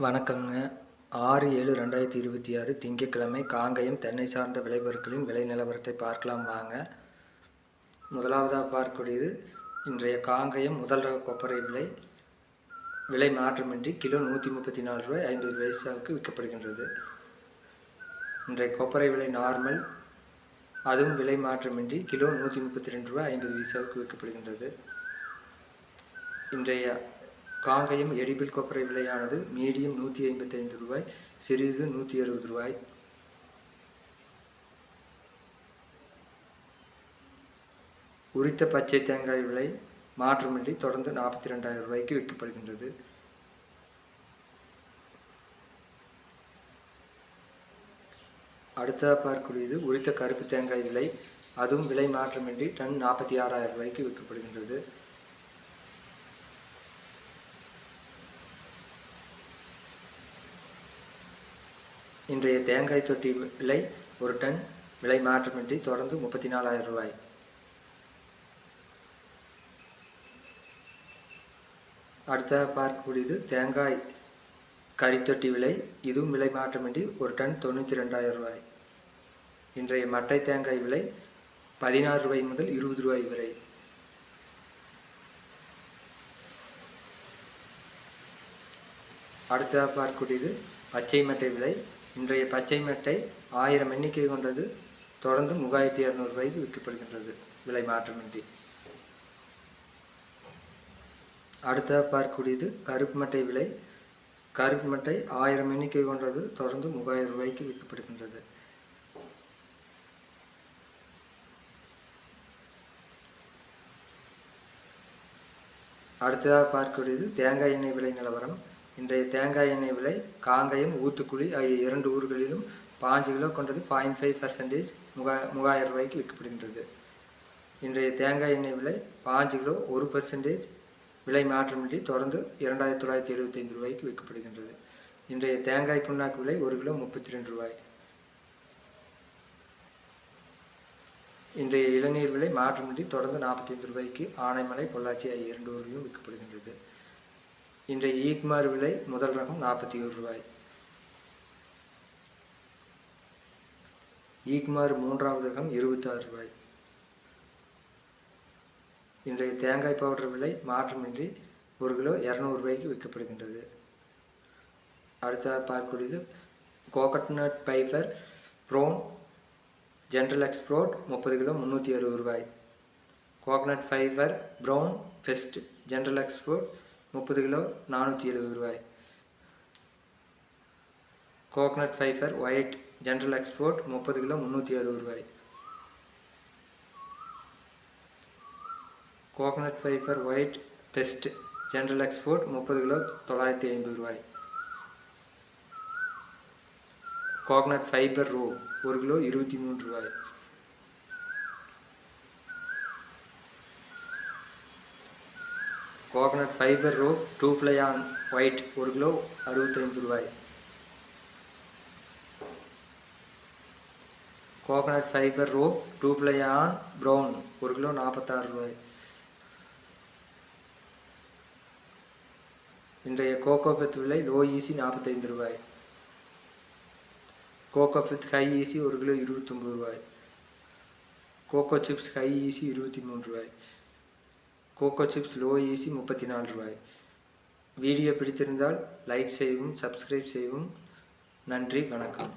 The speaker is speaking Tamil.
வணக்கங்க. 6/7/2026 திங்கட்கிழமை காங்கயம் தென்னை சார்ந்த விளைபொருட்களின் விலை நிலவரத்தை பார்க்கலாம் வாங்க. முதலாவதாக பார்க்கக்கூடியது இன்றைய காங்கயம் முதல் ரக கொப்பரை விலை மாற்றமின்றி கிலோ ரூ. 134.50 விற்கப்படுகின்றது. இன்றைய கொப்பரை விலை நார்மல், அதுவும் விலை மாற்றமின்றி கிலோ ரூ. 132.50 விற்கப்படுகின்றது. இன்றைய காங்கயம் எடிபிள் கொப்பரை விலையானது மீடியம் ரூ. 155, சிறிது ரூ. 160. உரித்த பச்சை தேங்காய் விலை மாற்றமின்றி தொடர்ந்து ரூ. 42,000 விற்கப்படுகின்றது. அடுத்ததாக பார்க்கக்கூடியது உரித்த கருப்பு தேங்காய் விலை, அதுவும் விலை மாற்றமின்றி டன் ரூ. 46,000 விற்கப்படுகின்றது. இன்றைய தேங்காய் தொட்டி விலை ஒரு டன் விலை மாற்றமின்றி தொடர்ந்து ரூ. 34,000. அடுத்ததாக பார்க்கக்கூடியது தேங்காய் கரித்தொட்டி விலை, இதுவும் விலை மாற்றமின்றி ஒரு டன் ரூ. 92,000. இன்றைய மட்டை தேங்காய் விலை ரூ. 16 முதல் ரூ. 20 வரை. அடுத்ததாக பார்க்கக்கூடியது பச்சை மட்டை விலை, இன்றைய பச்சை மட்டை 1000 எண்ணிக்கை கொண்டது தொடர்ந்து ரூ. 3,200 விற்கப்படுகின்றது விலை மாற்றமின்றி. அடுத்ததாக பார்க்கக்கூடியது கருப்பு மட்டை விலை, கருப்பு மட்டை 1000 எண்ணிக்கை கொண்டது தொடர்ந்து ரூ. 3,000 விற்கப்படுகின்றது. அடுத்ததாக பார்க்கக்கூடியது தேங்காய் எண்ணெய் விலை நிலவரம். இன்றைய தேங்காய் எண்ணெய் விலை காங்கயம், ஊத்துக்குழி ஆகிய 2 ஊர்களிலும் 5 கிலோ கொண்டது 0.5% ரூ. 3,000 விற்கப்படுகின்றது. இன்றைய தேங்காய் எண்ணெய் விலை 5 கிலோ 1% விலை மாற்றமின்றி தொடர்ந்து ரூ. 2,975 விற்கப்படுகின்றது. இன்றைய தேங்காய் புண்ணாக்கு விலை 1 கிலோ ரூ. 32. இன்றைய இளநீர் விலை மாற்றமின்றி தொடர்ந்து ரூ. 45 ஆனைமலை, பொள்ளாச்சி ஆகிய 2 ஊர்களிலும் விற்கப்படுகின்றது. இன்றைய ஈக்மார் விலை முதல் ரகம் ரூ. 41. ஈக்மார் மூன்றாவது ரகம் ரூ. 26. இன்றைய தேங்காய் பவுடர் விலை மாற்றமின்றி 1 கிலோ ரூ. 200 விற்கப்படுகின்றது. அடுத்ததாக பார்க்கக்கூடியது coconut fibre brown general export 30 kilo ரூ. 360. Coconut fibre brown best general export 30 kilo ரூ. 470. Coconut fibre white general export 30 kilo ரூ. 360. Coconut fibre white best general export 30 kilo ரூ. 950. கோகனட் ஃபைபர் ரோ 1 கிலோ ரூ. 23. Coconut fibre rope 2 ply on white 1 kilo ரூ. 65. Coconut fibre rope 2 ply on brown 1 kilo ரூ. 46. இன்றைய கோகோபெத் விலை லோ ஈசி ரூ. 45. கோகோபெத் ஹை ஈசி 1 கிலோ ரூ. 29. கோகோ சிப்ஸ் ஹை ஈசி ரூ. 23. கோகோ சிப்ஸ் லோ ஈசி ரூ. 34. வீடியோ பிடித்திருந்தால் லைக் செய்யவும், சப்ஸ்கிரைப் செய்யவும். நன்றி, வணக்கம்.